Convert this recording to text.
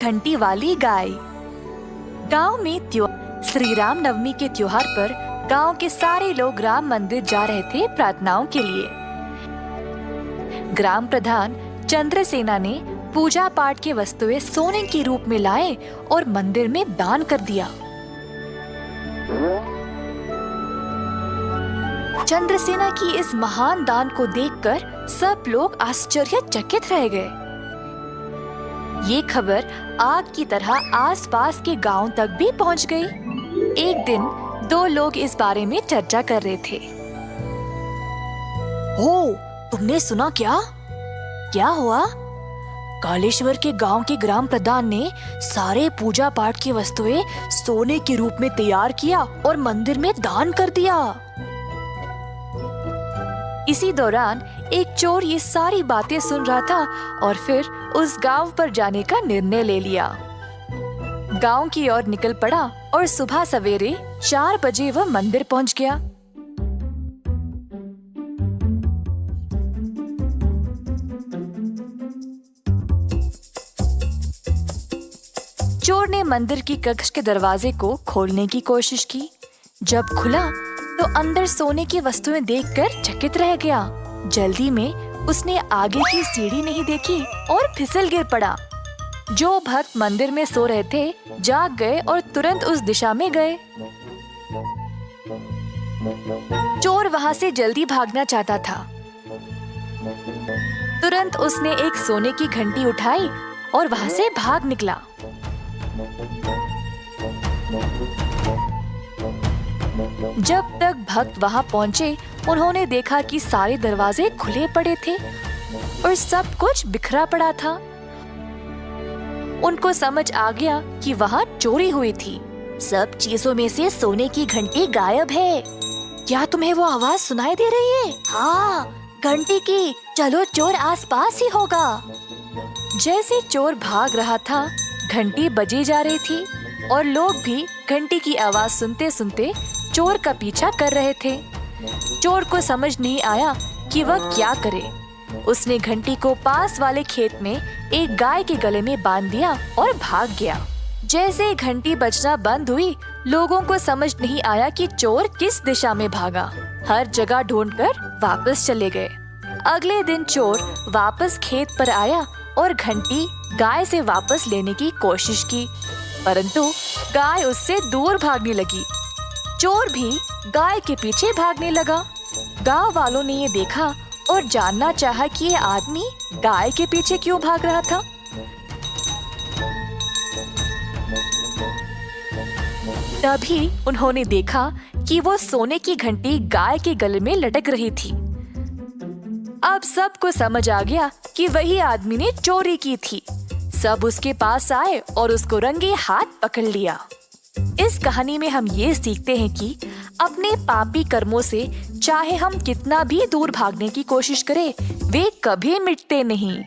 घंटी वाली गाय। गांव में श्री राम नवमी के त्योहार पर गांव के सारे लोग राम मंदिर जा रहे थे प्रार्थनाओं के लिए। ग्राम प्रधान चंद्रसेना ने पूजा पाठ की वस्तुएं सोने के रूप में लाए और मंदिर में दान कर दिया। चंद्रसेना की इस महान दान को देखकर सब लोग आश्चर्यचकित रह गए। ये खबर आग की तरह आसपास के गांव तक भी पहुंच गई। एक दिन दो लोग इस बारे में चर्चा कर रहे थे। ओ, तुमने सुना क्या? क्या हुआ? कालेश्वर के गांव के ग्राम प्रधान ने सारे पूजा पाठ की वस्तुएं सोने के रूप में तैयार किया और मंदिर में दान कर दिया। इसी दौरान एक चोर ये सारी बातें सुन रहा था और फिर उस गांव पर जाने का निर्णय ले लिया। गांव की ओर निकल पड़ा और सुबह सवेरे 4 बजे वह मंदिर पहुंच गया। चोर ने मंदिर की कक्ष के दरवाजे को खोलने की कोशिश की। जब खुला तो अंदर सोने की वस्तुएं देखकर चकित रह गया। जल्दी में उसने आगे की सीढ़ी नहीं देखी और फिसल गिर पड़ा। जो भक्त मंदिर में सो रहे थे जाग गए और तुरंत उस दिशा में गए। चोर वहां से जल्दी भागना चाहता था। तुरंत उसने एक सोने की घंटी उठाई और वहां से भाग निकला। जब तक भक्त वहां पहुंचे, उन्होंने देखा कि सारे दरवाजे खुले पड़े थे और सब कुछ बिखरा पड़ा था। उनको समझ आ गया कि वहां चोरी हुई थी। सब चीजों में से सोने की घंटी गायब है। क्या तुम्हें वो आवाज सुनाई दे रही है? हाँ, घंटी की। चलो, चोर आसपास ही होगा। जैसे चोर भाग रहा था, घंटी बजी जा रही थी और लोग भी घंटी की आवाज सुनते सुनते चोर का पीछा कर रहे थे। चोर को समझ नहीं आया कि वह क्या करे। उसने घंटी को पास वाले खेत में एक गाय के गले में बांध दिया और भाग गया। जैसे घंटी बजना बंद हुई, लोगों को समझ नहीं आया कि चोर किस दिशा में भागा। हर जगह ढूंढकर वापस चले गए। अगले दिन चोर वापस खेत पर आया और घंटी गाय से वापस लेने की कोशिश की, परंतु गाय उससे दूर भागने लगी। चोर भी गाय के पीछे भागने लगा। गांव वालों ने ये देखा और जानना चाहा कि ये आदमी गाय के पीछे क्यों भाग रहा था। तभी उन्होंने देखा कि वो सोने की घंटी गाय के गले में लटक रही थी। अब सबको समझ आ गया कि वही आदमी ने चोरी की थी। सब उसके पास आए और उसको रंगे हाथ पकड़ लिया। इस कहानी में हम ये सीखते हैं कि अपने पापी कर्मों से चाहे हम कितना भी दूर भागने की कोशिश करें, वे कभी मिटते नहीं।